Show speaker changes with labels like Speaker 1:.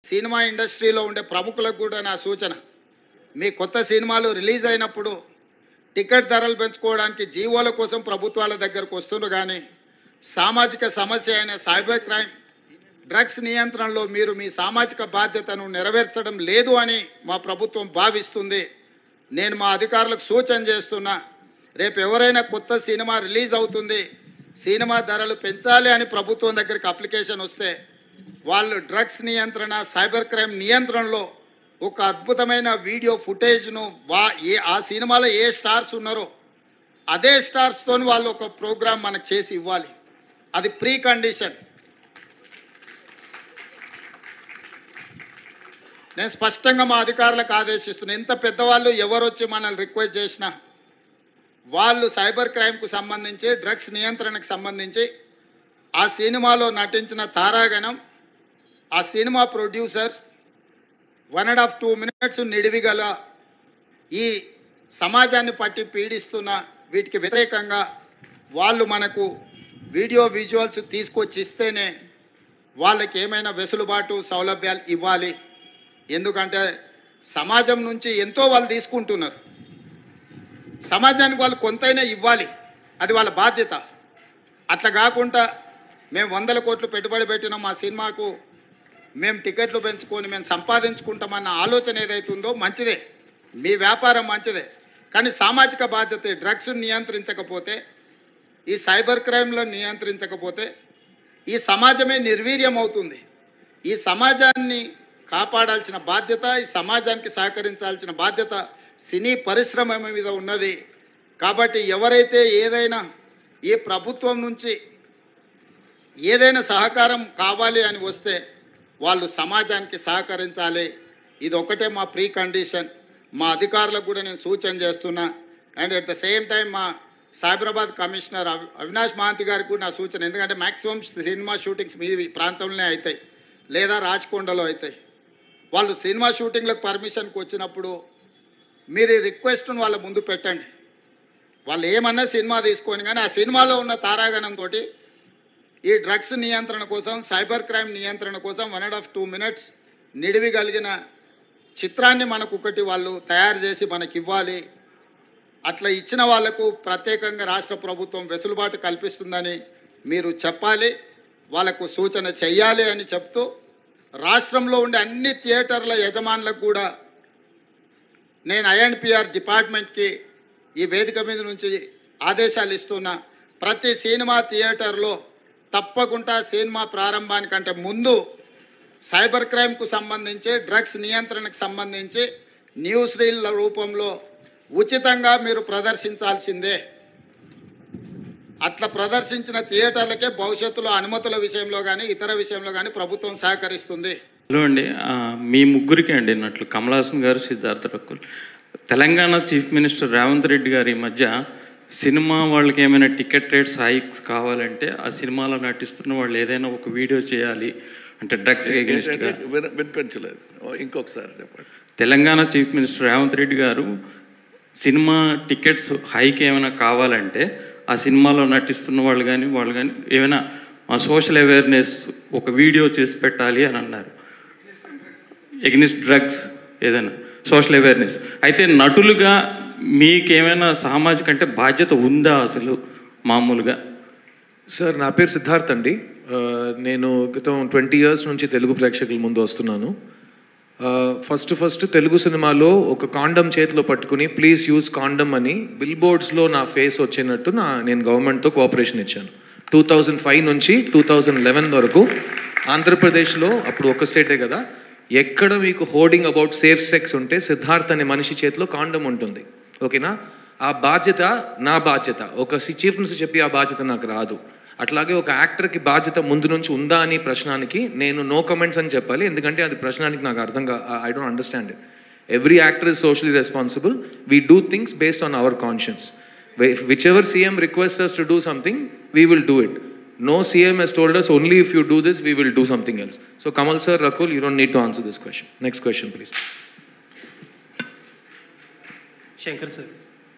Speaker 1: Cinema ఇండస్ట్రీలో ఉండే ప్రముఖులకు కూడా నా సూచన, మీ కొత్త సినిమాలు రిలీజ్ అయినప్పుడు టికెట్ ధరలు పెంచుకోవడానికి జీవోల కోసం ప్రభుత్వాల దగ్గరకు వస్తున్నారు, కానీ సామాజిక సమస్య అయిన సైబర్ క్రైమ్, డ్రగ్స్ నియంత్రణలో మీరు మీ సామాజిక బాధ్యతను నెరవేర్చడం లేదు అని మా ప్రభుత్వం భావిస్తుంది. నేను మా అధికారులకు సూచన చేస్తున్నా, రేపు ఎవరైనా కొత్త సినిమా రిలీజ్ అవుతుంది, సినిమా ధరలు పెంచాలి అని ప్రభుత్వం దగ్గరికి అప్లికేషన్ వస్తే వాళ్ళు డ్రగ్స్ నియంత్రణ, సైబర్ క్రైమ్ నియంత్రణలో ఒక అద్భుతమైన వీడియో ఫుటేజ్ను ఆ సినిమాలో ఏ స్టార్స్ ఉన్నారో అదే స్టార్స్తో వాళ్ళు ఒక ప్రోగ్రామ్ మనకు చేసి ఇవ్వాలి. అది ప్రీ కండిషన్. నేను స్పష్టంగా మా అధికారులకు ఆదేశిస్తున్నాను, ఎంత పెద్దవాళ్ళు ఎవరు వచ్చి మనల్ని రిక్వెస్ట్ చేసినా వాళ్ళు సైబర్ క్రైమ్కు సంబంధించి, డ్రగ్స్ నియంత్రణకు సంబంధించి ఆ సినిమాలో నటించిన తారాగణం, ఆ సినిమా ప్రొడ్యూసర్స్ 1.5-2 minutes నిడివిగల ఈ సమాజాన్ని పట్టి పీడిస్తున్న వీటికి వ్యతిరేకంగా వాళ్ళు మనకు వీడియో విజువల్స్ తీసుకొచ్చి ఇస్తేనే వాళ్ళకి ఏమైనా వెసులుబాటు సౌలభ్యాలు ఇవ్వాలి. ఎందుకంటే సమాజం నుంచి ఎంతో వాళ్ళు తీసుకుంటున్నారు, సమాజానికి వాళ్ళు కొంతైనా ఇవ్వాలి, అది వాళ్ళ బాధ్యత. అట్లా కాకుండా మేము 100 కోట్లు పెట్టుబడి పెట్టినాం మా సినిమాకు, మేము టికెట్లు పెంచుకొని మేము సంపాదించుకుంటామన్న ఆలోచన ఏదైతుందో మంచిదే, మీ వ్యాపారం మంచిదే, కానీ సామాజిక బాధ్యత. డ్రగ్స్ నియంత్రించకపోతే, ఈ సైబర్ క్రైమ్లో నియంత్రించకపోతే ఈ సమాజమే నిర్వీర్యం అవుతుంది. ఈ సమాజాన్ని కాపాడాల్సిన బాధ్యత, ఈ సమాజానికి సహకరించాల్సిన బాధ్యత సినీ పరిశ్రమ మీద ఉన్నది. కాబట్టి ఎవరైతే ఏదైనా ఈ ప్రభుత్వం నుంచి ఏదైనా సహకారం కావాలి అని వస్తే వాళ్ళు సమాజానికి సహకరించాలి. ఇది ఒకటే మా ప్రీ కండిషన్. మా అధికారులకు కూడా నేను సూచన చేస్తున్నా. And at the same time మా సైబరాబాద్ కమిషనర్ అవినాష్ మహాంతి గారికి కూడా నా సూచన, ఎందుకంటే మ్యాక్సిమం సినిమా షూటింగ్స్ మీ ప్రాంతంలోనే అవుతాయి లేదా రాచకొండలో అవుతాయి. వాళ్ళు సినిమా షూటింగ్లకు పర్మిషన్కి వచ్చినప్పుడు మీరు ఈ రిక్వెస్ట్ను వాళ్ళ ముందు పెట్టండి. వాళ్ళు ఏమన్నా సినిమా తీసుకొని, కానీ ఆ సినిమాలో ఉన్న తారాగణంతో ఈ డ్రగ్స్ నియంత్రణ కోసం, సైబర్ క్రైమ్ నియంత్రణ కోసం 1.5-2 minutes నిడివి కలిగిన చిత్రాన్ని మనకు ఒకటి వాళ్ళు తయారు చేసి మనకి ఇవ్వాలి. అట్లా ఇచ్చిన వాళ్లకు ప్రత్యేకంగా రాష్ట్ర ప్రభుత్వం వెసులుబాటు కల్పిస్తుందని మీరు చెప్పాలి, వాళ్ళకు సూచన చెయ్యాలి అని చెప్తూ, రాష్ట్రంలో ఉండే అన్ని థియేటర్ల యజమానులకు కూడా నేను ఐఎన్పిఆర్ డిపార్ట్మెంట్కి ఈ వేదిక మీద నుంచి ఆదేశాలు ఇస్తున్నా. ప్రతి సినిమా థియేటర్లో తప్పకుండా సినిమా ప్రారంభానికంటే ముందు సైబర్ క్రైమ్కు సంబంధించి, డ్రగ్స్ నియంత్రణకు సంబంధించి న్యూస్ రీల్ రూపంలో ఉచితంగా మీరు ప్రదర్శించాల్సిందే. అట్లా ప్రదర్శించిన థియేటర్లకే భవిష్యత్తులో అనుమతుల విషయంలో కానీ ఇతర విషయంలో కానీ ప్రభుత్వం సహకరిస్తుంది.
Speaker 2: హలో అండి, మీ ముగ్గురికి అండి నట్లు కమలాసన్ గారు, సిద్ధార్థ రకుల్, తెలంగాణ చీఫ్ మినిస్టర్ రేవంత్ రెడ్డి గారు ఈ మధ్య సినిమా వాళ్ళకి ఏమైనా టికెట్ రేట్స్ హైక్స్ కావాలంటే ఆ సినిమాలో నటిస్తున్న వాళ్ళు ఏదైనా ఒక వీడియో చేయాలి అంటే డ్రగ్స్ ఎగెనిస్ట్గా.
Speaker 3: వినిపించలేదు, ఇంకొకసారి చెప్పండి.
Speaker 2: తెలంగాణ చీఫ్ మినిస్టర్ రేవంత్ రెడ్డి గారు సినిమా టికెట్స్ హైక్ ఏమైనా కావాలంటే ఆ సినిమాలో నటిస్తున్న వాళ్ళు కానీ ఏమైనా సోషల్ అవేర్నెస్ ఒక వీడియో చేసి పెట్టాలి అని అన్నారు. ఎగ్నిస్ట్ డ్రగ్స్ ఏదైనా సోషల్ అవేర్నెస్. అయితే నటులుగా మీకేమైనా సామాజిక అంటే బాధ్యత ఉందా అసలు మామూలుగా?
Speaker 4: సార్, నా పేరు సిద్ధార్థ్ అండి. నేను గతం 20 years నుంచి తెలుగు ప్రేక్షకుల ముందు వస్తున్నాను. ఫస్ట్ తెలుగు సినిమాలో ఒక కాండమ్ చేతిలో పట్టుకుని ప్లీజ్ యూజ్ కాండమ్ అని బిల్ బోర్డ్స్లో నా ఫేస్ వచ్చినట్టు నేను గవర్నమెంట్తో కోఆపరేషన్ ఇచ్చాను. 2005 నుంచి 2011 వరకు ఆంధ్రప్రదేశ్లో, అప్పుడు ఒక స్టేటే కదా, ఎక్కడ మీకు హోర్డింగ్ అబౌట్ సేఫ్ సెక్స్ ఉంటే సిద్ధార్థ్ అనే మనిషి చేతిలో కాండమ్ ఉంటుంది. ఓకేనా? ఆ బాధ్యత నా బాధ్యత. ఒక చీఫ్ మినిస్టర్ చెప్పి ఆ బాధ్యత నాకు రాదు. అట్లాగే ఒక యాక్టర్కి బాధ్యత ముందు నుంచి ఉందా అని ప్రశ్నానికి నేను నో కమెంట్స్ అని చెప్పాలి, ఎందుకంటే అది ప్రశ్నానికి నాకు I don't understand it. Every actor is socially responsible. We do things based on hour conscience. Which ever CM requests us to do something, we will do it. No CM has told us only if you do this, we will do something else. So Kamal sir, Rakul, you don't need to answer this question. Next question, please.
Speaker 5: Shankar sir.